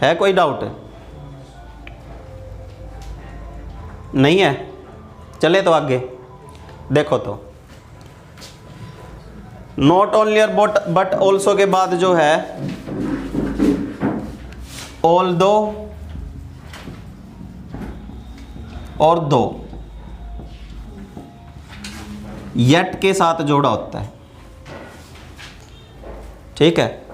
है कोई डाउट? नहीं है? चले तो आगे देखो। तो नॉट ओनली और बट ऑल्सो के बाद जो है ऑल्दो और दो येट के साथ जोड़ा होता है। ठीक है,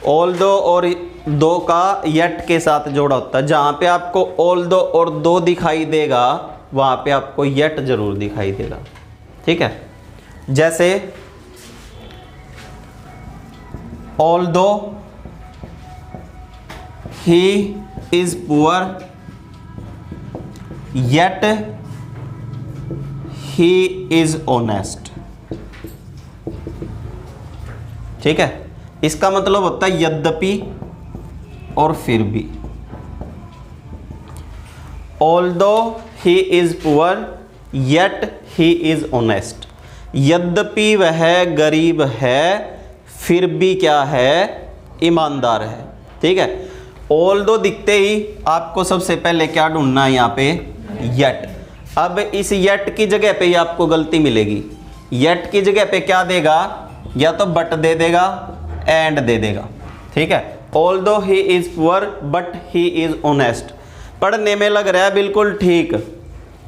ऑल्दो और दो का येट के साथ जोड़ा होता है। जहां पे आपको ऑल्दो और दो दिखाई देगा वहां पे आपको येट जरूर दिखाई देगा। ठीक है, जैसे although he is poor yet he is honest. ठीक है, इसका मतलब होता है यद्यपि और फिर भी। Although he is poor yet he is honest. यद्यपि वह गरीब है फिर भी क्या है, ईमानदार है। ठीक है, ऑल्दो दिखते ही आपको सबसे पहले क्या ढूंढना है, यहाँ पे येट। अब इस येट की जगह पे ही आपको गलती मिलेगी। येट की जगह पे क्या देगा, या तो बट दे देगा, एंड दे देगा। ठीक है, although he is poor but he is honest. पढ़ने में लग रहा है बिल्कुल ठीक,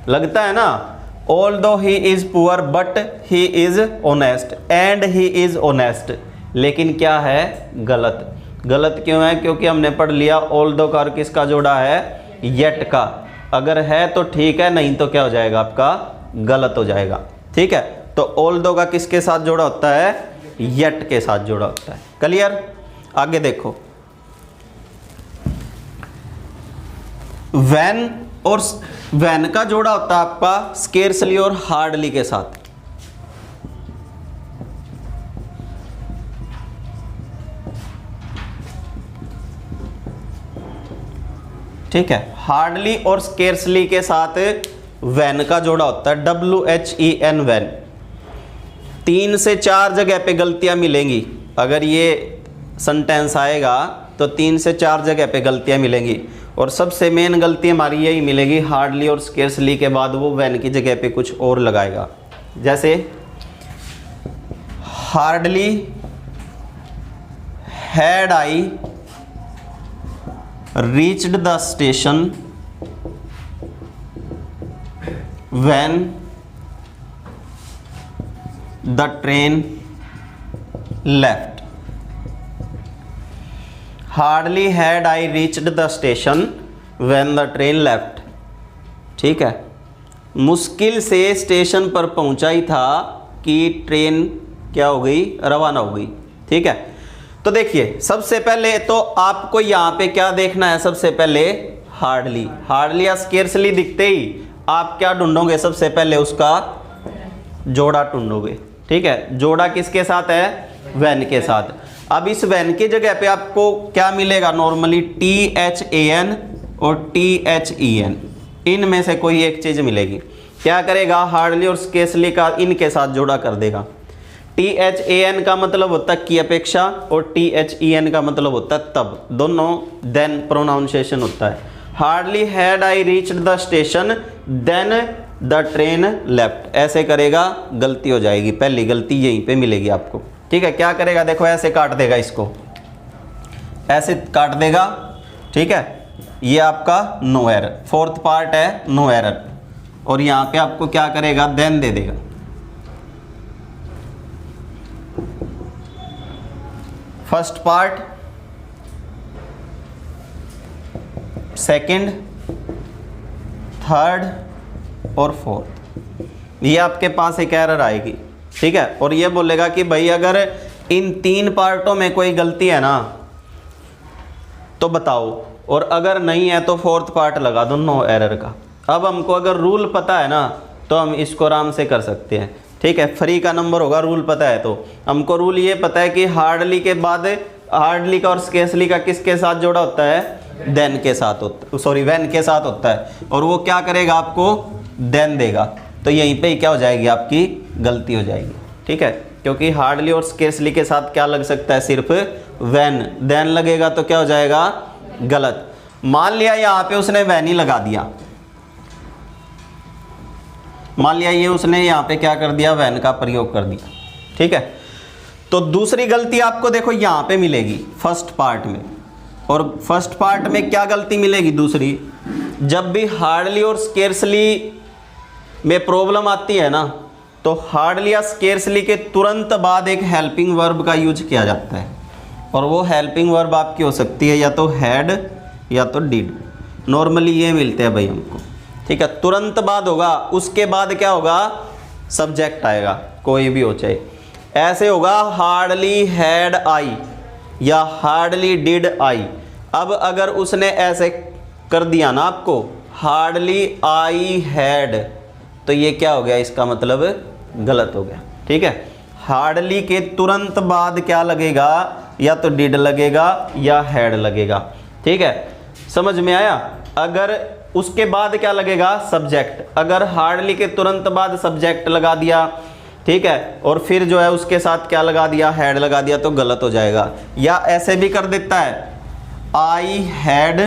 लगता है ना। Although he is poor but he is honest and he is honest, लेकिन क्या है, गलत। गलत क्यों है? क्योंकि हमने पढ़ लिया ऑल्दो का और किसका जोड़ा है, येट का। अगर है तो ठीक है, नहीं तो क्या हो जाएगा आपका, गलत हो जाएगा। ठीक है, तो ऑल्दो का किसके साथ जोड़ा होता है, येट के साथ जोड़ा होता है। क्लियर? आगे देखो, व्हेन और व्हेन का जोड़ा होता है आपका स्केर्सली और हार्डली के साथ। ठीक है, हार्डली और स्केर्सली के साथ व्हेन का जोड़ा होता है WHEN व्हेन। 3 से 4 जगह पे गलतियां मिलेंगी। अगर ये सेंटेंस आएगा तो 3 से 4 जगह पे गलतियां मिलेंगी, और सबसे मेन गलती हमारी यही मिलेगी, हार्डली और स्केर्सली के बाद वो व्हेन की जगह पे कुछ और लगाएगा। जैसे hardly had I reached the station when the train left. Hardly had I reached the station when the train left. ठीक है, मुश्किल से स्टेशन पर पहुंचा ही था कि ट्रेन क्या हो गई, रवाना हो गई। ठीक है, तो देखिए सबसे पहले तो आपको यहाँ पे क्या देखना है, सबसे पहले हार्डली। हार्डली या स्केर्सली दिखते ही आप क्या ढूंढोगे, सबसे पहले उसका जोड़ा ढूंढोगे। ठीक है, जोड़ा किसके साथ है, व्हेन के साथ। अब इस व्हेन की जगह पे आपको क्या मिलेगा, नॉर्मली THAN और THEN, इनमें से कोई एक चीज मिलेगी। क्या करेगा, हार्डली और स्केर्सली का इनके साथ जोड़ा कर देगा। THAN का मतलब होता है की अपेक्षा, और THEN का मतलब होता है तब, दोनों देन प्रोनाउंसिएशन होता है। Hardly had I reached the station then the train left, ऐसे करेगा गलती हो जाएगी, पहली गलती यहीं पे मिलेगी आपको। ठीक है, क्या करेगा, देखो ऐसे काट देगा, इसको ऐसे काट देगा। ठीक है, ये आपका नो एरर, फोर्थ पार्ट है नो एरर, और यहाँ पे आपको क्या करेगा, देन दे देगा। फर्स्ट पार्ट, सेकंड, थर्ड और फोर्थ, ये आपके पास एक एरर आएगी। ठीक है, और ये बोलेगा कि भाई अगर इन 3 पार्टों में कोई गलती है ना तो बताओ, और अगर नहीं है तो फोर्थ पार्ट लगा दो नो एरर का। अब हमको अगर रूल पता है ना तो हम इसको आराम से कर सकते हैं। ठीक है, फ्री का नंबर होगा, रूल पता है तो। हमको रूल ये पता है कि हार्डली के बाद, हार्डली का और स्केर्सली का किसके साथ जोड़ा होता है, देन के साथ होता, सॉरी व्हेन के साथ होता है, और वो क्या करेगा, आपको देन देगा। तो यहीं पे क्या हो जाएगी, आपकी गलती हो जाएगी। ठीक है, क्योंकि हार्डली और स्केर्सली के साथ क्या लग सकता है, सिर्फ व्हेन। देन लगेगा तो क्या हो जाएगा, गलत। मान लिया यहाँ पे उसने व्हेन ही लगा दिया, मान लिया ये उसने यहाँ पे क्या कर दिया, व्हेन का प्रयोग कर दिया, ठीक है। तो दूसरी गलती आपको देखो यहाँ पे मिलेगी फर्स्ट पार्ट में, और फर्स्ट पार्ट में क्या गलती मिलेगी दूसरी, जब भी हार्डली और स्केर्सली में प्रॉब्लम आती है ना, तो हार्डली या स्केर्सली के तुरंत बाद एक हेल्पिंग वर्ब का यूज किया जाता है, और वो हेल्पिंग वर्ब आपकी हो सकती है या तो हैड या तो डिड। नॉर्मली ये मिलते हैं भाई हमको, ठीक है। तुरंत बाद होगा, उसके बाद क्या होगा, सब्जेक्ट आएगा, कोई भी हो चाहे। ऐसे होगा हार्डली हैड आई या हार्डली डिड आई। अब अगर उसने ऐसे कर दिया ना आपको, हार्डली आई हैड, तो ये क्या हो गया, इसका मतलब गलत हो गया, ठीक है। हार्डली के तुरंत बाद क्या लगेगा, या तो डिड लगेगा या हैड लगेगा, ठीक है। समझ में आया। अगर उसके बाद क्या लगेगा, सब्जेक्ट। अगर हार्डली के तुरंत बाद सब्जेक्ट लगा दिया, ठीक है, और फिर जो है उसके साथ क्या लगा दिया, हैड लगा दिया, तो गलत हो जाएगा। या ऐसे भी कर देता है, आई हैड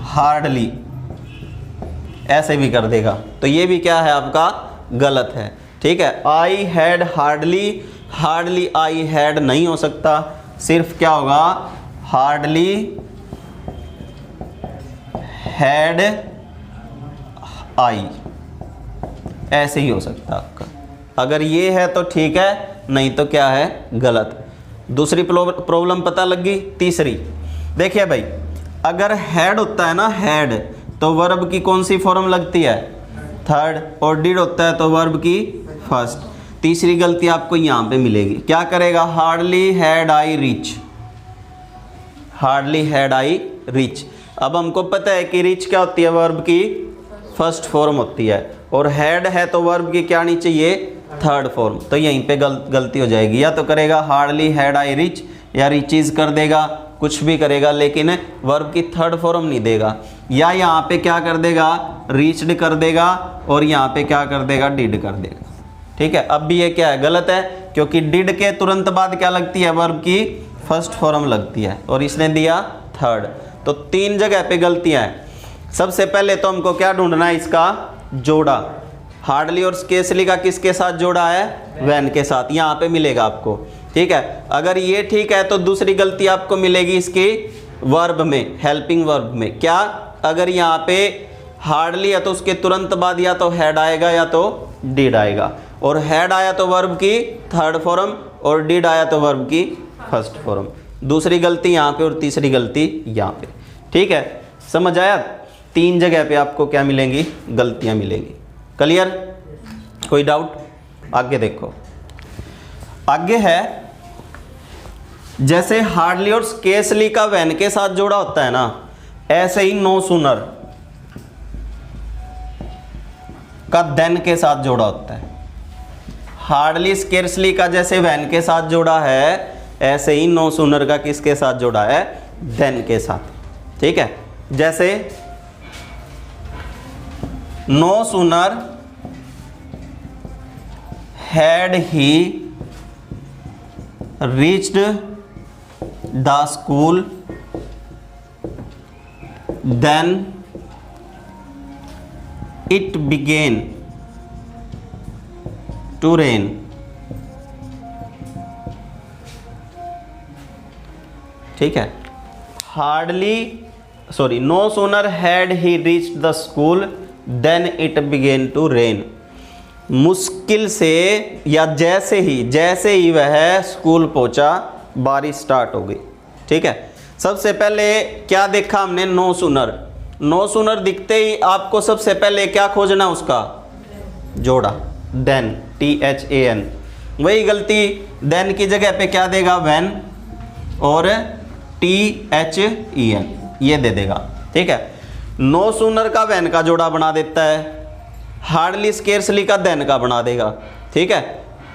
हार्डली, ऐसे भी कर देगा, तो ये भी क्या है आपका, गलत है, ठीक है। I had hardly, hardly I had नहीं हो सकता, सिर्फ क्या होगा, हार्डली हैड आई, ऐसे ही हो सकता है आपका। अगर ये है तो ठीक है, नहीं तो क्या है, गलत। दूसरी प्रॉब्लम पता लग गई। तीसरी देखिए भाई, अगर हैड होता है ना, हैड, तो वर्ब की कौन सी फॉर्म लगती है, थर्ड, और डिड होता है तो वर्ब की फर्स्ट। तीसरी गलती आपको यहाँ पे मिलेगी, क्या करेगा, hardly had I reach, hardly had I reach. अब हमको पता है कि रीच क्या होती है, वर्ब की फर्स्ट फॉर्म होती है, और हैड है तो वर्ब की क्या आनी चाहिए, थर्ड फॉर्म। तो यहीं पे गलती हो जाएगी, या तो करेगा हार्डली हैड आई रीच, या रीचीज कर देगा, कुछ भी करेगा, लेकिन वर्ब की थर्ड फॉर्म नहीं देगा। या यहाँ पे क्या कर देगा, रीच्ड कर देगा, और यहाँ पे क्या कर देगा, डिड कर देगा, ठीक है। अब भी ये क्या है, गलत है, क्योंकि डिड के तुरंत बाद क्या लगती है, वर्ब की फर्स्ट फॉर्म लगती है, और इसने दिया थर्ड। तो तीन जगह पे गलतियां हैं। सबसे पहले तो हमको क्या ढूंढना है, इसका जोड़ा। हार्डली और स्केर्सली का किसके साथ जोड़ा है, व्हेन के साथ, यहाँ पे मिलेगा आपको, ठीक है। अगर ये ठीक है तो दूसरी गलती आपको मिलेगी इसकी वर्ब में, हेल्पिंग वर्ब में। क्या, अगर यहाँ पे हार्डली है तो उसके तुरंत बाद या तो हैड आएगा या तो डिड आएगा, और हैड आया तो वर्ब की थर्ड फॉर्म, और डिड आया तो वर्ब की फर्स्ट फॉर्म। दूसरी गलती यहाँ पे और तीसरी गलती यहाँ पे, ठीक है। समझ आया। तीन जगह पे आपको क्या मिलेंगी, गलतियाँ मिलेंगी। क्लियर, कोई डाउट। आगे देखो, आगे है, जैसे हार्डली और स्केर्सली का व्हेन के साथ जोड़ा होता है ना, ऐसे ही नो सूनर का देन के साथ जोड़ा होता है। हार्डली स्केर्सली का जैसे व्हेन के साथ जोड़ा है, ऐसे ही नो सूनर का किसके साथ जोड़ा है, देन के साथ, ठीक है। जैसे no sooner had he reached the school then it began to rain. ठीक है। Hardly no sooner had he reached the school then it began to rain. मुश्किल से या जैसे ही वह स्कूल पहुंचा, बारिश स्टार्ट हो गई। ठीक है। सबसे पहले क्या देखा हमने, नो सूनर। नो सूनर दिखते ही आपको सबसे पहले क्या खोजना, उसका जोड़ा, देन, THAN। वही गलती, देन की जगह पे क्या देगा, व्हेन, और THEN ये दे देगा। ठीक है। नो सूनर का व्हेन का जोड़ा बना देता है, हार्डली स्केर्सली का देन का बना देगा। ठीक है।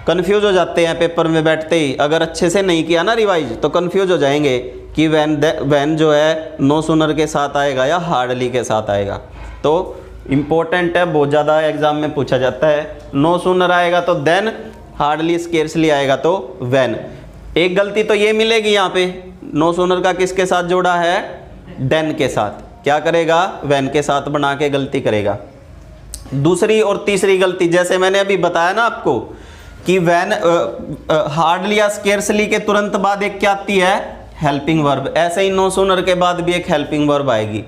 कंफ्यूज हो जाते हैं पेपर में बैठते ही, अगर अच्छे से नहीं किया ना रिवाइज तो कंफ्यूज हो जाएंगे कि व्हेन जो है नो सूनर के साथ आएगा या हार्डली के साथ आएगा। तो इम्पोर्टेंट है, बहुत ज़्यादा एग्जाम में पूछा जाता है। नो सूनर आएगा तो देन, हार्डली स्केर्सली आएगा तो व्हेन। एक गलती तो ये मिलेगी यहाँ पे, नो सूनर का किसके साथ जोड़ा है, देन के साथ। क्या करेगा, व्हेन के साथ बना के गलती करेगा। दूसरी और तीसरी गलती, जैसे मैंने अभी बताया ना आपको कि व्हेन हार्डली या स्केर्सली के तुरंत बाद एक क्या आती है, हेल्पिंग वर्ब। ऐसे ही नो सूनर के बाद भी एक हेल्पिंग वर्ब आएगी,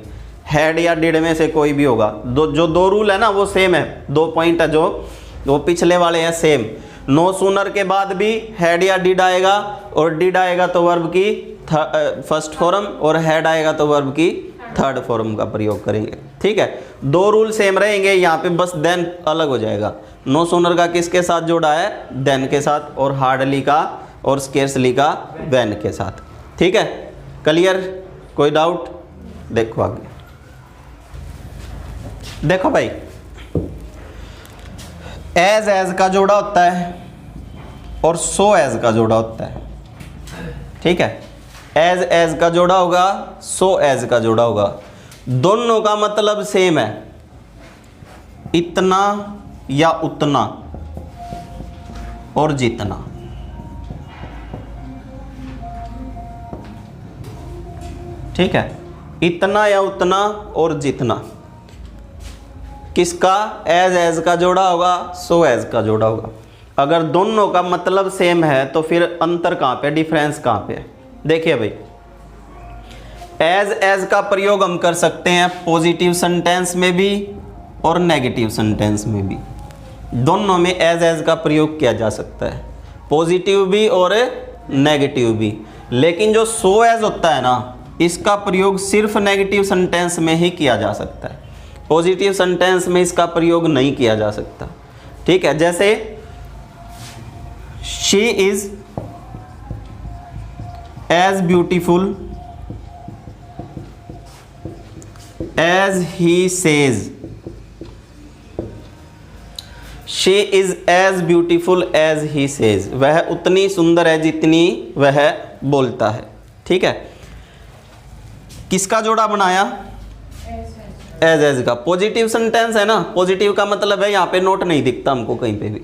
हैड या डिड में से कोई भी होगा। जो दो रूल है ना वो सेम है, 2 पॉइंट है जो वो पिछले वाले हैं सेम। नो सूनर के बाद भी हैड या डिड आएगा, और डिड आएगा तो वर्ब की फर्स्ट फॉर्म, और हैड आएगा तो वर्ब की थर्ड फॉर्म का प्रयोग करेंगे। ठीक है, 2 रूल सेम रहेंगे, यहाँ पे बस देन अलग हो जाएगा। नो सूनर का किसके साथ जोड़ा है, देन के साथ, और हार्डली का और स्केर्सली का व्हेन के साथ। ठीक है, क्लियर, कोई डाउट? देखो आगे, देखो भाई, एज का जोड़ा होता है और सो एज का जोड़ा होता है। ठीक है, एज का जोड़ा होगा, सो एज का जोड़ा होगा। दोनों का मतलब सेम है, इतना या उतना और जितना। ठीक है, इतना या उतना और जितना किसका, एज का जोड़ा होगा, सो एज का जोड़ा होगा। अगर दोनों का मतलब सेम है तो फिर अंतर कहाँ पे, डिफरेंस कहाँ पे है? देखिए भाई, एज का प्रयोग हम कर सकते हैं पॉजिटिव सेंटेंस में भी और नेगेटिव सेंटेंस में भी। दोनों में एज का प्रयोग किया जा सकता है, पॉजिटिव भी और नेगेटिव भी। लेकिन जो सो एज होता है ना, इसका प्रयोग सिर्फ नेगेटिव सेंटेंस में ही किया जा सकता है, पॉजिटिव सेंटेंस में इसका प्रयोग नहीं किया जा सकता। ठीक है, जैसे she is as beautiful as he says. She is as beautiful as he says, वह उतनी सुंदर है जितनी वह बोलता है। ठीक है, किसका जोड़ा बनाया, एज का। पॉजिटिव सेंटेंस है ना, पॉजिटिव का मतलब है, यहाँ पे नोट नहीं दिखता हमको, कहीं पे भी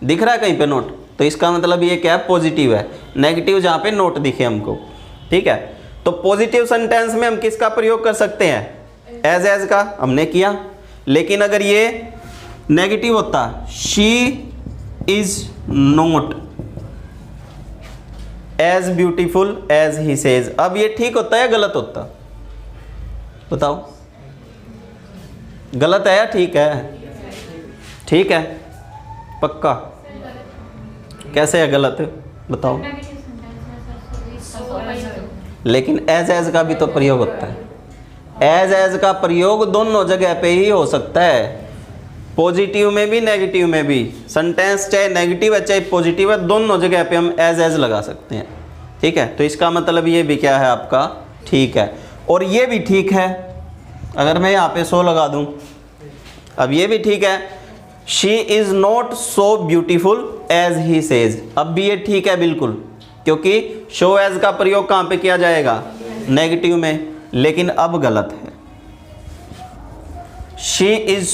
दिख रहा है कहीं पे नोट, तो इसका मतलब ये क्या है, पॉजिटिव है। नेगेटिव जहाँ पे नोट दिखे हमको। ठीक है, तो पॉजिटिव सेंटेंस में हम किसका प्रयोग कर सकते हैं, एज का, हमने किया। लेकिन अगर ये नेगेटिव होता, she is not as beautiful as he says, अब ये ठीक होता है या गलत होता, बताओ? गलत है या ठीक है? ठीक है, पक्का? कैसे है गलत, बताओ? लेकिन एज का भी तो प्रयोग होता है। एज का प्रयोग दोनों जगह पे ही हो सकता है, पॉजिटिव में भी नेगेटिव में भी। सेंटेंस चाहे नेगेटिव है चाहे पॉजिटिव है, दोनों जगह पे हम एज लगा सकते हैं। ठीक है, तो इसका मतलब ये भी क्या है आपका, ठीक है। और ये भी ठीक है, अगर मैं यहाँ पे सो लगा दूं, अब ये भी ठीक है, she is not so beautiful as he says, अब भी ये ठीक है बिल्कुल, क्योंकि शो एज का प्रयोग कहाँ पे किया जाएगा, नेगेटिव में। लेकिन अब गलत है, she is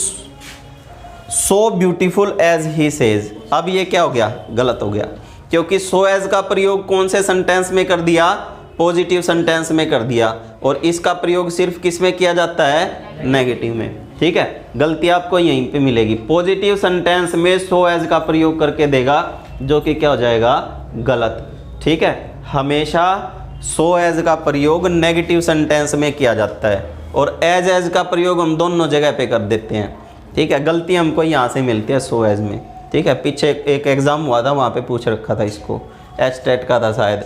so beautiful as he says, अब ये क्या हो गया, गलत हो गया, क्योंकि सो एज का प्रयोग कौन से सेंटेंस में कर दिया, पॉजिटिव सेंटेंस में कर दिया, और इसका प्रयोग सिर्फ किस में किया जाता है, नेगेटिव में। ठीक है, गलती आपको यहीं पे मिलेगी, पॉजिटिव सेंटेंस में सो एज का प्रयोग करके देगा, जो कि क्या हो जाएगा, गलत। ठीक है, हमेशा सो एज का प्रयोग नेगेटिव सेंटेंस में किया जाता है, और एज का प्रयोग हम दोनों जगह पे कर देते हैं। ठीक है, गलती हमको यहाँ से मिलती है सो एज में। ठीक है, पीछे एक एग्ज़ाम हुआ था, वहाँ पे पूछ रखा था इसको, एच-टेट का था शायद।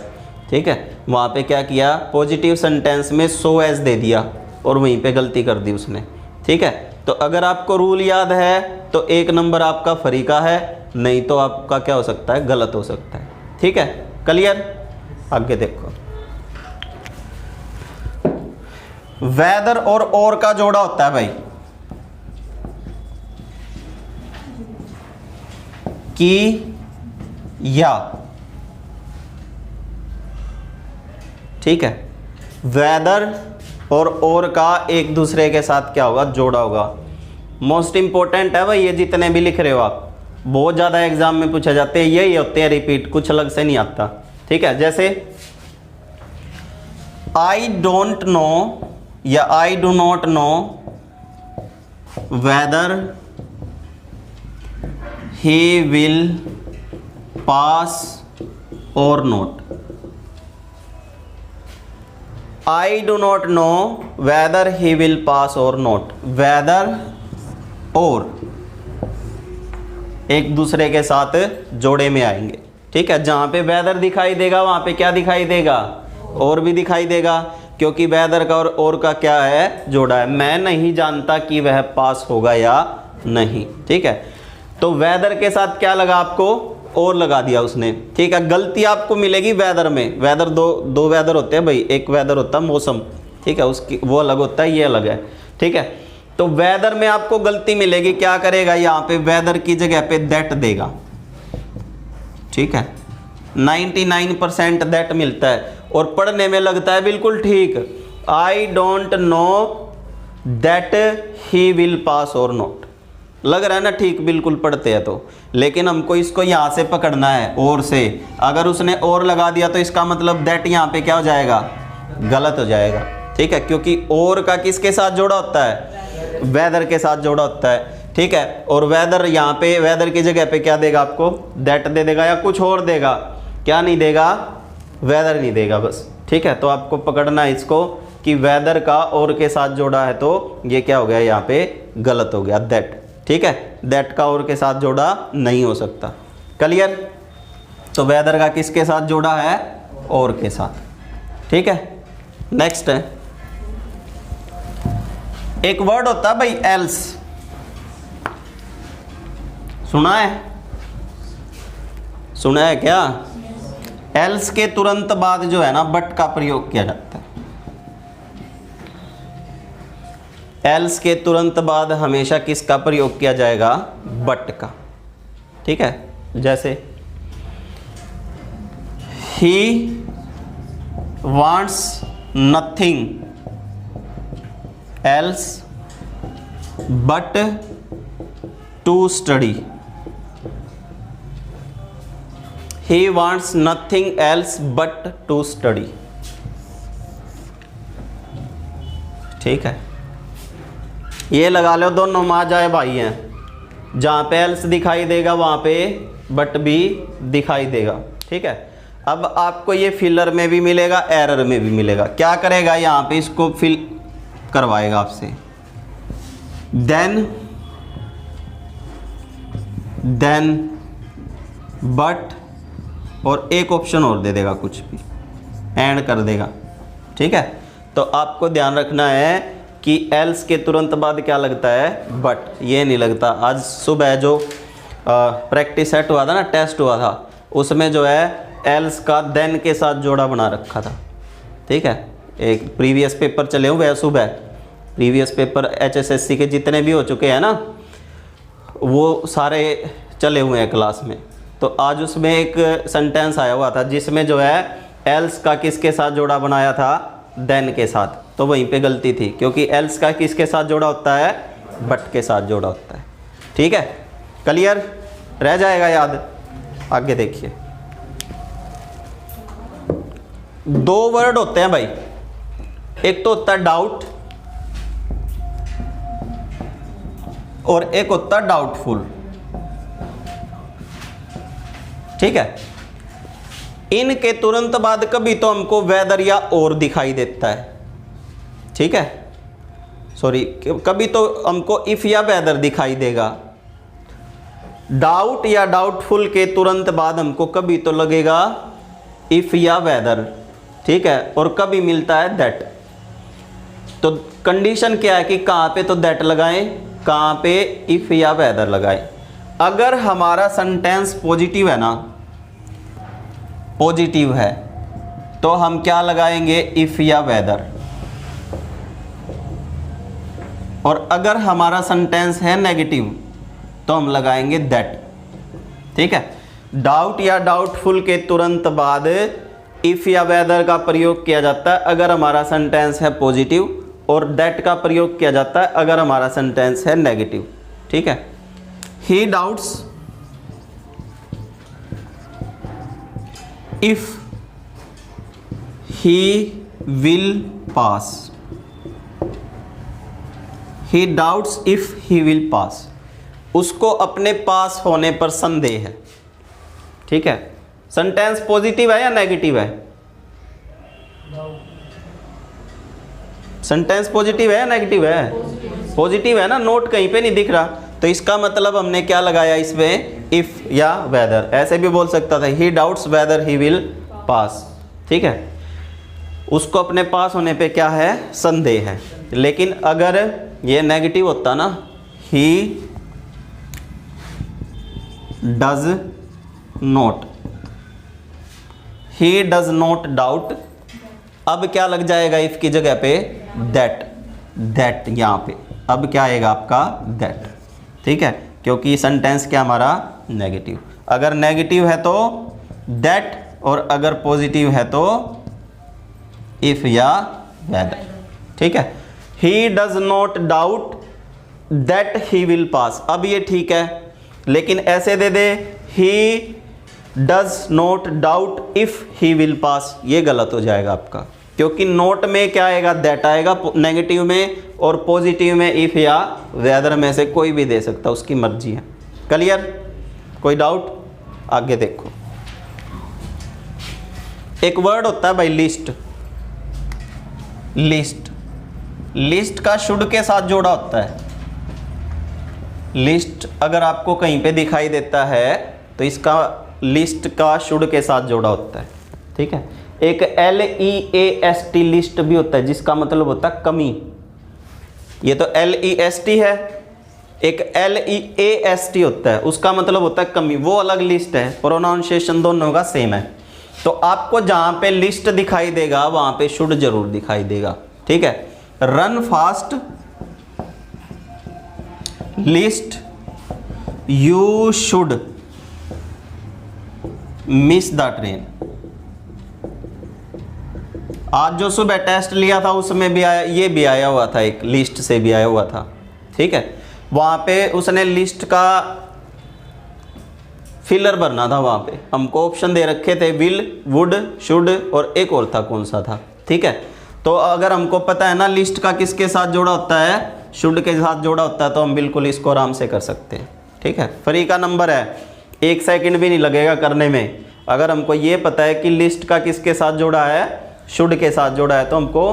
ठीक है, वहाँ पे क्या किया, पॉजिटिव सेंटेंस में सो एज दे दिया और वहीं पे गलती कर दी उसने। ठीक है, तो अगर आपको रूल याद है तो 1 नंबर आपका फ्री का है, नहीं तो आपका क्या हो सकता है, गलत हो सकता है। ठीक है, क्लियर? आगे देखो, वेदर और का जोड़ा होता है भाई, कि या। ठीक है, वेदर और का एक दूसरे के साथ क्या होगा, जोड़ा होगा। मोस्ट इंपॉर्टेंट है भाई, ये जितने भी लिख रहे हो आप, बहुत ज़्यादा एग्जाम में पूछे जाते हैं, यही होते हैं रिपीट, कुछ अलग से नहीं आता। ठीक है, जैसे आई डोंट नो या I do not know whether he will pass or not. I do not know whether he will pass or not. Weather और एक दूसरे के साथ जोड़े में आएंगे। ठीक है, जहां पे वेदर दिखाई देगा वहां पे क्या दिखाई देगा, और भी दिखाई देगा, क्योंकि वेदर का और का क्या है, जोड़ा है। मैं नहीं जानता कि वह पास होगा या नहीं। ठीक है, तो वेदर के साथ क्या लगा आपको, और लगा दिया उसने। ठीक है, गलती आपको मिलेगी वेदर में। वेदर दो वेदर होते हैं भाई, एक वेदर होता है मौसम, ठीक है, उसकी वो अलग होता है, ये अलग है। ठीक है, तो वेदर में आपको गलती मिलेगी, क्या करेगा, यहाँ पे वेदर की जगह पे दैट देगा। ठीक है, 99% दैट मिलता है और पढ़ने में लगता है बिल्कुल ठीक। आई don't know that he will pass or not, लग रहा है ना ठीक, बिल्कुल पढ़ते हैं तो। लेकिन हमको इसको यहाँ से पकड़ना है, और से। अगर उसने और लगा दिया तो इसका मतलब दैट यहाँ पे क्या हो जाएगा, गलत हो जाएगा। ठीक है, क्योंकि और का किसके साथ जोड़ा होता है, वेदर के साथ जोड़ा होता है। ठीक है, और वेदर यहाँ पे वेदर की जगह पे क्या देगा आपको, दैट दे देगा या कुछ और देगा, क्या नहीं देगा, वेदर नहीं देगा बस। ठीक है, तो आपको पकड़ना है इसको कि वेदर का और के साथ जोड़ा है तो ये क्या हो गया, यहाँ पे गलत हो गया, दैट। ठीक है, दैट का और के साथ जोड़ा नहीं हो सकता। क्लियर, तो वेदर का किसके साथ जोड़ा है, और के साथ। ठीक है, नेक्स्ट है, एक वर्ड होता है भाई एल्स, सुना है, सुना है क्या। एल्स के तुरंत बाद जो है ना बट का प्रयोग किया जाता है। एल्स के तुरंत बाद हमेशा किसका प्रयोग किया जाएगा, बट का। ठीक है, जैसे ही wants nothing else but to study. He wants nothing else but to study. ठीक है, ये लगा लो, दोनों माँ जाए भाई हैं। जहाँ पे एल्स दिखाई देगा वहाँ पे बट भी दिखाई देगा। ठीक है, अब आपको ये फिलर में भी मिलेगा, एरर में भी मिलेगा। क्या करेगा, यहाँ पे इसको फिल करवाएगा आपसे। देन बट और एक ऑप्शन और दे देगा, कुछ भी एंड कर देगा। ठीक है, तो आपको ध्यान रखना है कि एल्स के तुरंत बाद क्या लगता है, बट, ये नहीं लगता। आज सुबह जो प्रैक्टिस सेट हुआ था ना, टेस्ट हुआ था, उसमें जो है एल्स का देन के साथ जोड़ा बना रखा था। ठीक है, एक प्रीवियस पेपर चले हुए हैं सुबह, प्रीवियस पेपर HSSC के जितने भी हो चुके हैं ना, वो सारे चले हुए हैं क्लास में। तो आज उसमें एक सेंटेंस आया हुआ था जिसमें जो है एल्स का किसके साथ जोड़ा बनाया था, देन के साथ। तो वहीं पे गलती थी, क्योंकि एल्स का किसके साथ जोड़ा होता है, बट के साथ जोड़ा होता है। ठीक है, क्लियर, रह जाएगा याद। आगे देखिए, दो वर्ड होते हैं भाई, एक तो होता है डाउट और एक होता है डाउटफुल। ठीक है, इनके तुरंत बाद कभी तो हमको वेदर या और दिखाई देता है। ठीक है, सॉरी, कभी तो हमको इफ या वेदर दिखाई देगा। डाउट या डाउटफुल के तुरंत बाद हमको कभी तो लगेगा इफ या वेदर। ठीक है, और कभी मिलता है दैट। तो कंडीशन क्या है कि कहाँ पे तो दैट लगाएं, कहाँ पे इफ या वेदर लगाएं। अगर हमारा सेंटेंस पॉजिटिव है ना, पॉजिटिव है, तो हम क्या लगाएंगे, इफ या वेदर। और अगर हमारा सेंटेंस है नेगेटिव तो हम लगाएंगे दैट। ठीक है, डाउट या डाउटफुल के तुरंत बाद इफ या वेदर का प्रयोग किया जाता है अगर हमारा सेंटेंस है पॉजिटिव, और दैट का प्रयोग किया जाता है अगर हमारा सेंटेंस है नेगेटिव। ठीक है, ही doubts if he will pass, he doubts if he will पास, उसको अपने पास होने पर संदेह है। ठीक है, सेंटेंस पॉजिटिव है या नेगेटिव है? सेंटेंस पॉजिटिव है या नेगेटिव है? पॉजिटिव है ना, नोट कहीं पे नहीं दिख रहा, तो इसका मतलब हमने क्या लगाया इसमें, इफ या वेदर। ऐसे भी बोल सकता था ही डाउट्स वेदर ही विल पास। ठीक है, उसको अपने पास होने पे क्या है, संदेह है। लेकिन अगर ये नेगेटिव होता ना, ही does not, he does not doubt, अब क्या लग जाएगा इफ की जगह पे, दैट, दैट यहाँ पे अब क्या आएगा आपका, दैट। ठीक है, क्योंकि सेंटेंस क्या हमारा, नेगेटिव। अगर नेगेटिव है तो दैट, और अगर पॉजिटिव है तो इफ या वेदर। ठीक है, he does not doubt that he will pass, अब ये ठीक है, लेकिन ऐसे दे दे he does not doubt if he will pass, ये गलत हो जाएगा आपका, क्योंकि नोट में क्या आएगा, दैट आएगा नेगेटिव में, और पॉजिटिव में इफ या वेदर में से कोई भी दे सकता, उसकी मर्जी है। क्लियर? कोई डाउट? आगे देखो, एक वर्ड होता है भाई लिस्ट। लिस्ट, लिस्ट का शुड के साथ जोड़ा होता है। लिस्ट अगर आपको कहीं पे दिखाई देता है तो इसका लिस्ट का शुड के साथ जोड़ा होता है। ठीक है, एक LEAST लिस्ट भी होता है, जिसका मतलब होता है कमी। ये तो LEST है, एक LEAST होता है, उसका मतलब होता है कमी, वो अलग लिस्ट है। प्रोनाउंसिएशन दोनों का सेम है। तो आपको जहां पे लिस्ट दिखाई देगा वहां पे शुड जरूर दिखाई देगा। ठीक है, run fast list, you should miss the train. आज जो सुबह टेस्ट लिया था उसमें भी आया, ये भी आया हुआ था, एक लिस्ट से भी आया हुआ था। ठीक है, वहां पे उसने लिस्ट का फिलर भरना था, वहां पे हमको ऑप्शन दे रखे थे विल, वुड, शुड और एक और था, कौन सा था। ठीक है, तो अगर हमको पता है ना लिस्ट का किसके साथ जोड़ा होता है, शुड के साथ जोड़ा होता है, तो हम बिल्कुल इसको आराम से कर सकते हैं। ठीक है, फ्री का नंबर है, 1 सेकंड भी नहीं लगेगा करने में। अगर हमको ये पता है कि लिस्ट का किसके साथ जोड़ा है, शुड के साथ जोड़ा है, तो हमको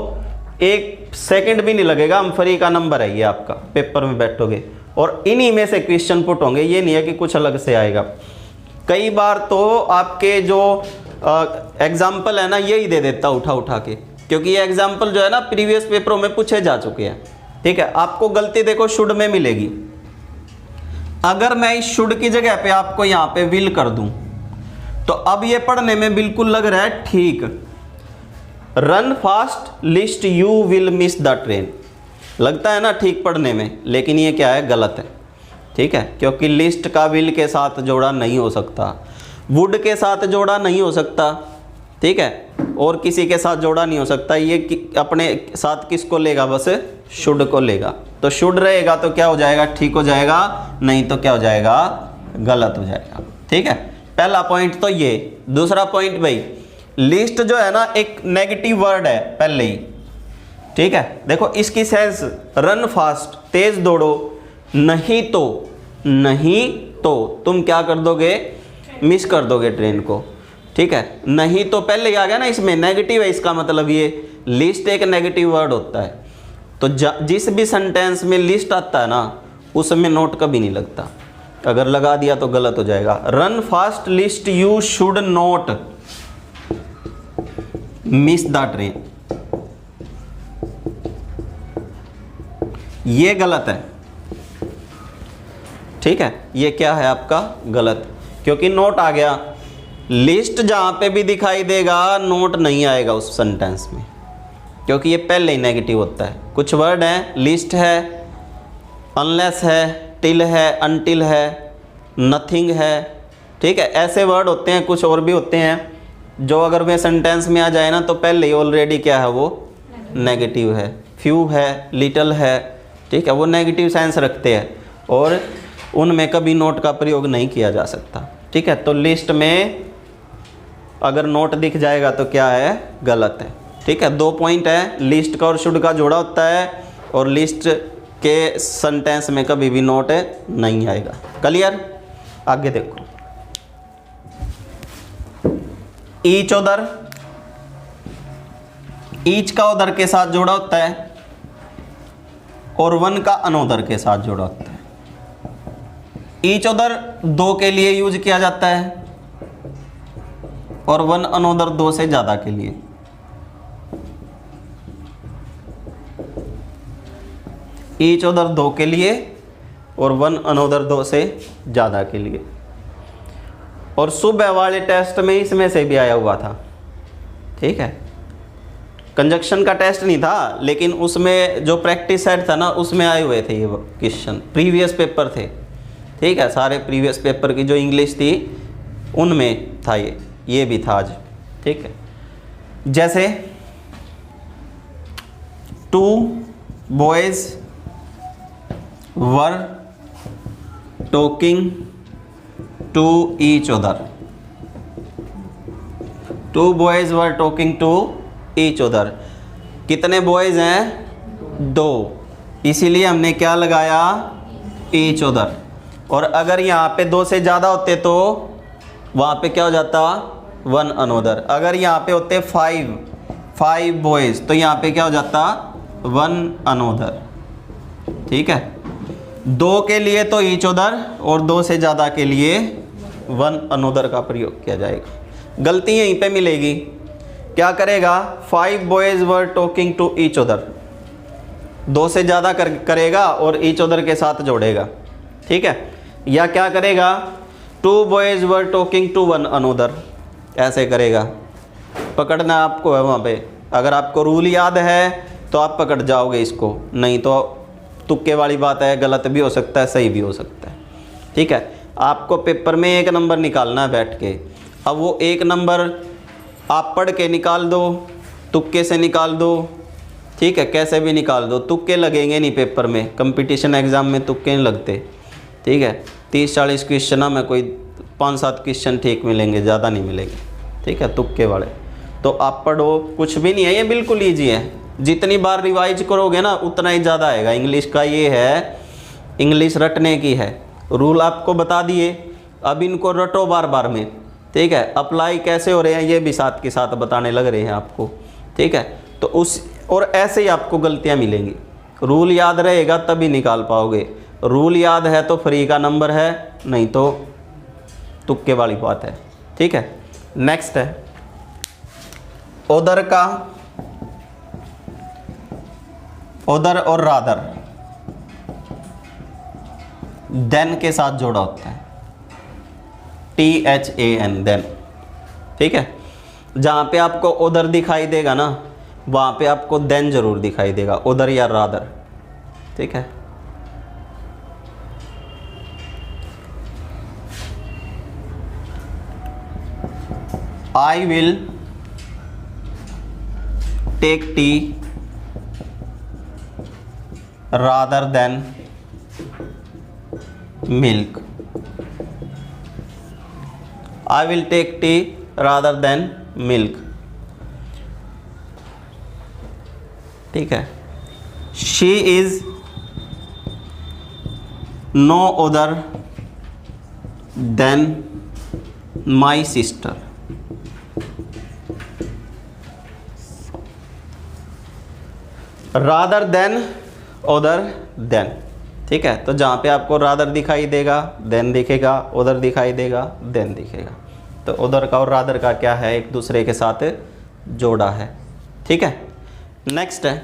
1 सेकंड भी नहीं लगेगा। हम फ्री का नंबर है ये आपका, पेपर में बैठोगे और इन्हीं में से क्वेश्चन पुट होंगे, ये नहीं है कि कुछ अलग से आएगा। कई बार तो आपके जो एग्जाम्पल है ना, यही दे देता उठा उठा के, क्योंकि ये एग्जाम्पल जो है ना प्रीवियस पेपरों में पूछे जा चुके हैं। ठीक है, आपको गलती देखो शुड में मिलेगी। अगर मैं इस शुड की जगह पे आपको यहाँ पे विल कर दूं, तो अब ये पढ़ने में बिल्कुल लग रहा है ठीक। Run fast list, you will miss the train, लगता है ना ठीक पढ़ने में, लेकिन ये क्या है, गलत है। ठीक है, क्योंकि लिस्ट का विल के साथ जोड़ा नहीं हो सकता, वुड के साथ जोड़ा नहीं हो सकता। ठीक है, और किसी के साथ जोड़ा नहीं हो सकता। ये अपने साथ किसको लेगा, बस शुड को लेगा। तो शुड रहेगा तो क्या हो जाएगा, ठीक हो जाएगा, नहीं तो क्या हो जाएगा, गलत हो जाएगा। ठीक है, पहला पॉइंट तो ये। दूसरा पॉइंट भाई, लिस्ट जो है ना एक नेगेटिव वर्ड है पहले ही। ठीक है, देखो इसकी सेंस रन फास्ट, तेज दौड़ो, नहीं तो तुम क्या कर दोगे, मिस कर दोगे ट्रेन को। ठीक है, नहीं तो पहले ही आ गया ना, इसमें नेगेटिव है, इसका मतलब ये लिस्ट एक नेगेटिव वर्ड होता है। तो जिस भी सेंटेंस में लिस्ट आता है ना, उसमें नोट कभी नहीं लगता, अगर लगा दिया तो गलत हो जाएगा। Run fast list, you should not miss the train, ये गलत है। ठीक है, ये क्या है आपका, गलत, क्योंकि नोट आ गया। लिस्ट जहां पे भी दिखाई देगा नोट नहीं आएगा उस सेंटेंस में, क्योंकि ये पहले ही नेगेटिव होता है। कुछ वर्ड हैं, लिस्ट है, अनलेस है, टिल है, अनटिल है, नथिंग है। ठीक है, ऐसे वर्ड होते हैं, कुछ और भी होते हैं जो अगर वे सेंटेंस में आ जाए ना तो पहले ही ऑलरेडी क्या है, वो नेगेटिव है। फ्यू है, लिटल है, ठीक है, वो नेगेटिव सेंस रखते हैं और उनमें कभी नोट का प्रयोग नहीं किया जा सकता। ठीक है, तो लिस्ट में अगर नोट दिख जाएगा तो क्या है, गलत है। ठीक है, 2 पॉइंट है, लिस्ट का और शुड का जोड़ा होता है और लिस्ट के सेंटेंस में कभी भी नोट नहीं आएगा। क्लियर? आगे देखो, ईच उधर, ईच का उधर के साथ जोड़ा होता है और वन का अनोदर के साथ जोड़ा होता है। ईच उधर 2 के लिए यूज किया जाता है और वन अनोदर 2 से ज्यादा के लिए। ईच उधर 2 के लिए और वन अनोदर 2 से ज़्यादा के लिए। और सुबह वाले टेस्ट में इसमें से भी आया हुआ था। ठीक है, कंजक्शन का टेस्ट नहीं था, लेकिन उसमें जो प्रैक्टिस सेट था ना उसमें आए हुए थे ये क्वेश्चन, प्रीवियस पेपर थे। ठीक है, सारे प्रीवियस पेपर की जो इंग्लिश थी उनमें था ये भी था आज। ठीक है, जैसे 2 boys were talking to each other। 2 boys were talking to each other। कितने बॉयज हैं? 2, इसीलिए हमने क्या लगाया, each other। और अगर यहाँ पे 2 से ज़्यादा होते तो वहाँ पे क्या हो जाता, वन अनोदर। अगर यहाँ पे होते 5 बॉयज तो यहाँ पे क्या हो जाता, वन अनोदर। ठीक है, 2 के लिए तो ईच उधर और 2 से ज़्यादा के लिए वन अनोदर का प्रयोग किया जाएगा। गलती यहीं पे मिलेगी, क्या करेगा, 5 boys were talking to each other, 2 से ज़्यादा करेगा और ईच उधर के साथ जोड़ेगा। ठीक है, या क्या करेगा, 2 boys were talking to one another, ऐसे करेगा। पकड़ना आपको है वहाँ पे, अगर आपको रूल याद है तो आप पकड़ जाओगे इसको, नहीं तो तुक्के वाली बात है, गलत भी हो सकता है, सही भी हो सकता है। ठीक है, आपको पेपर में 1 नंबर निकालना है बैठ के। अब वो 1 नंबर आप पढ़ के निकाल दो, तुक्के से निकाल दो। ठीक है, कैसे भी निकाल दो, तुक्के लगेंगे नहीं पेपर में, कंपटीशन एग्ज़ाम में तुक्के नहीं लगते। ठीक है, 30-40 क्वेश्चन में कोई 5-7 क्वेश्चन ठीक मिलेंगे, ज़्यादा नहीं मिलेंगे। ठीक है, तुक्के वाले तो आप पढ़ो, कुछ भी नहीं है, ये बिल्कुल ईजी है। जितनी बार रिवाइज करोगे ना उतना ही ज़्यादा आएगा। इंग्लिश का ये है, इंग्लिश रटने की है। रूल आपको बता दिए, अब इनको रटो बार बार में। ठीक है, अप्लाई कैसे हो रहे हैं ये भी साथ के साथ बताने लग रहे हैं आपको। ठीक है, तो उस और ऐसे ही आपको गलतियाँ मिलेंगी। रूल याद रहेगा तभी निकाल पाओगे, रूल याद है तो फ्री का नंबर है, नहीं तो तुक्के वाली बात है। ठीक है, नेक्स्ट है उधर का, उधर और रादर देन के साथ जोड़ा होता है, THAN देन। ठीक है, जहाँ पे आपको उधर दिखाई देगा ना वहाँ पे आपको देन जरूर दिखाई देगा, उधर या रादर। ठीक है, I will take tea rather than milk। I will take tea rather than milk। ठीक है, she is no other than my sister। Rather than, उधर देन। ठीक है, तो जहाँ पे आपको रादर दिखाई देगा देन दिखेगा, उधर दिखाई देगा देन दिखेगा। तो उधर का और रादर का क्या है, एक दूसरे के साथ जोड़ा है। ठीक है, नेक्स्ट है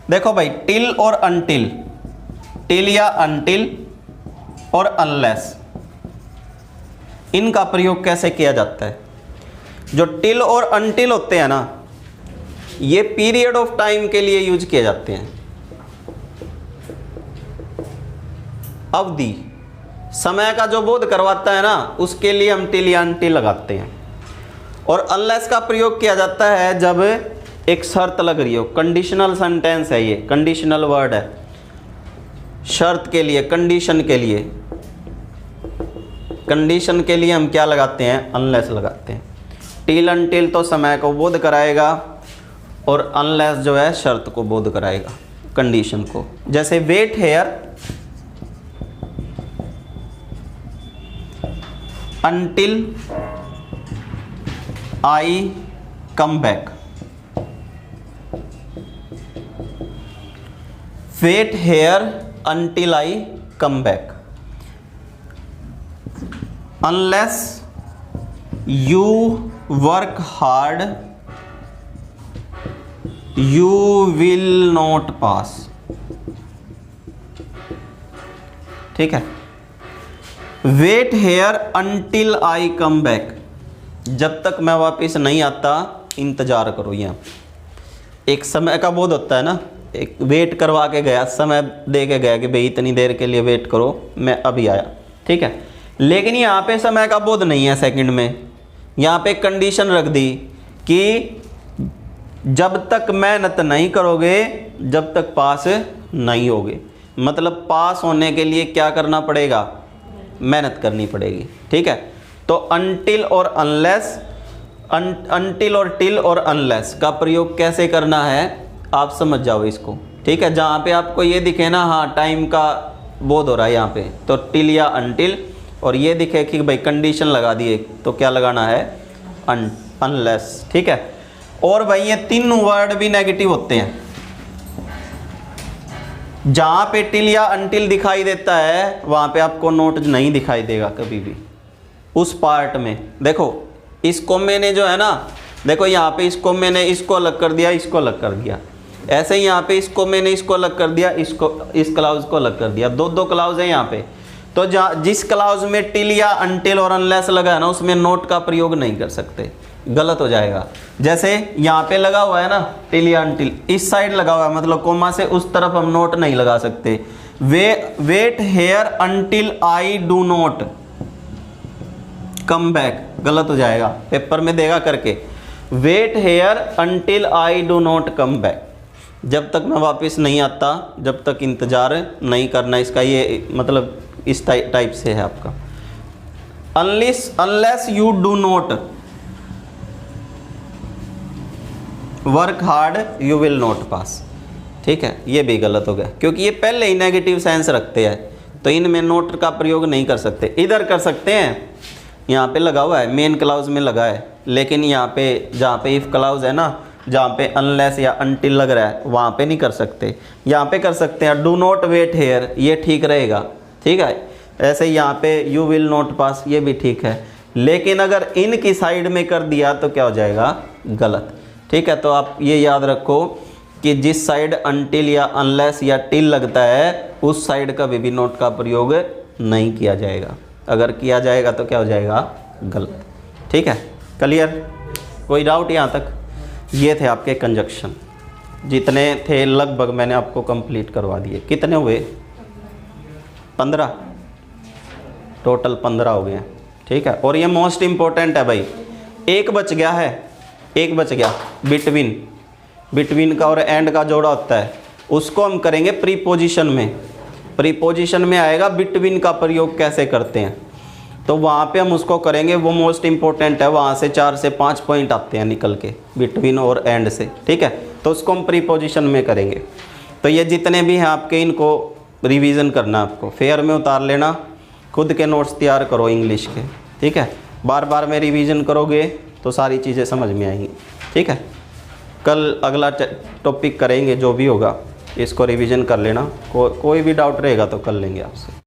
देखो भाई, टिल और अनटिल, टिल या अनटिल और अनलेस, इनका प्रयोग कैसे किया जाता है। जो टिल और अनटिल होते हैं ना, ये पीरियड ऑफ टाइम के लिए यूज किए जाते हैं। अवधि, समय का जो बोध करवाता है ना, उसके लिए हम टिल या अनटिल लगाते हैं। और अनलेस का प्रयोग किया जाता है जब एक शर्त लग रही हो, कंडीशनल सेंटेंस है, ये कंडीशनल वर्ड है। शर्त के लिए, कंडीशन के लिए, कंडीशन के लिए हम क्या लगाते हैं, अनलेस लगाते हैं। टिल अनटिल तो समय को बोध कराएगा और अनलेस जो है शर्त को बोध कराएगा, कंडीशन को। जैसे wait here until I come back, wait here until I come back, unless you work hard you will not pass. ठीक है, wait here until I come back, जब तक मैं वापस नहीं आता इंतजार करो। यहाँ एक समय का बोध होता है ना, एक वेट करवा के गया, समय दे के गया कि भाई इतनी देर के लिए वेट करो, मैं अभी आया। ठीक है, लेकिन यहाँ पे समय का बोध नहीं है सेकंड में, यहाँ पे कंडीशन रख दी कि जब तक मेहनत नहीं करोगे जब तक पास नहीं होगे। मतलब पास होने के लिए क्या करना पड़ेगा, मेहनत करनी पड़ेगी। ठीक है, तो अनटिल और अनलेस, अनटिल और टिल और अनलेस का प्रयोग कैसे करना है आप समझ जाओ इसको। ठीक है, जहाँ पे आपको ये दिखे ना, हाँ टाइम का बोध हो रहा है यहाँ पे, तो टिल या अनटिल, और ये दिखे कि भाई कंडीशन लगा दिए तो क्या लगाना है, अनलेस। ठीक है, और भाई ये तीनों वर्ड भी नेगेटिव होते हैं। जहाँ पे टिल या अनटिल दिखाई देता है वहाँ पे आपको नोट नहीं दिखाई देगा कभी भी। उस पार्ट में देखो, इसको मैंने जो है ना, देखो यहाँ पे इसको मैंने इसको अलग कर दिया, इसको अलग कर दिया, ऐसे ही यहाँ पे इसको मैंने इसको अलग कर दिया, इसको इस क्लाउज को अलग कर दिया, दो क्लाउज है यहाँ पे। तो जिस क्लाउज में टिल या अनटिल और अनलेस लगा है ना, उसमें नोट का प्रयोग नहीं कर सकते, गलत हो जाएगा। जैसे यहाँ पे लगा हुआ है ना टिल या अनटिल, इस साइड लगा हुआ है, मतलब कोमा से उस तरफ हम नोट नहीं लगा सकते। Wait here until I do not come back, गलत हो जाएगा, पेपर में देगा करके। Wait here until I do not come back, जब तक मैं वापस नहीं आता जब तक इंतजार नहीं करना, इसका ये मतलब इस टाइप से है आपका। Unless you do not work hard you will not pass. ठीक है, ये भी गलत हो गया क्योंकि ये पहले ही नेगेटिव सेंस रखते हैं, तो इनमें नोट का प्रयोग नहीं कर सकते। इधर कर सकते हैं, यहाँ पे लगा हुआ है, मेन क्लाउज में लगा है, लेकिन यहाँ पे जहाँ पे इफ क्लाउज है ना, जहाँ पे अनलेस या अनटिल लग रहा है वहाँ पे नहीं कर सकते। यहाँ पे कर सकते हैं डू नॉट वेट हेयर, ये ठीक रहेगा। ठीक है, ऐसे ही यहाँ पे यू विल नॉट पास, ये भी ठीक है, लेकिन अगर इन की साइड में कर दिया तो क्या हो जाएगा, गलत। ठीक है, तो आप ये याद रखो कि जिस साइड अनटिल या अनलेस या टिल लगता है उस साइड का भी नोट का प्रयोग नहीं किया जाएगा, अगर किया जाएगा तो क्या हो जाएगा, गलत। ठीक है, क्लियर, कोई डाउट यहाँ तक? ये थे आपके कंजक्शन, जितने थे लगभग मैंने आपको कंप्लीट करवा दिए। कितने हुए, 15, टोटल 15 हो गए। ठीक है, और ये मोस्ट इम्पोर्टेंट है भाई, एक बच गया है, एक बच गया बिटवीन का और एंड का जोड़ा होता है, उसको हम करेंगे प्रीपोजिशन में। प्रीपोजिशन में आएगा बिटवीन का प्रयोग कैसे करते हैं, तो वहाँ पे हम उसको करेंगे, वो मोस्ट इम्पोर्टेंट है, वहाँ से 4 से 5 पॉइंट आते हैं निकल के बिटवीन और एंड से। ठीक है, तो उसको हम प्रीपोजिशन में करेंगे। तो ये जितने भी हैं आपके, इनको रिवीजन करना, आपको फेयर में उतार लेना, खुद के नोट्स तैयार करो इंग्लिश के। ठीक है, बार बार में रिवीजन करोगे तो सारी चीज़ें समझ में आएंगी। ठीक है, कल अगला टॉपिक करेंगे, जो भी होगा इसको रिवीजन कर लेना, कोई भी डाउट रहेगा तो कर लेंगे आपसे।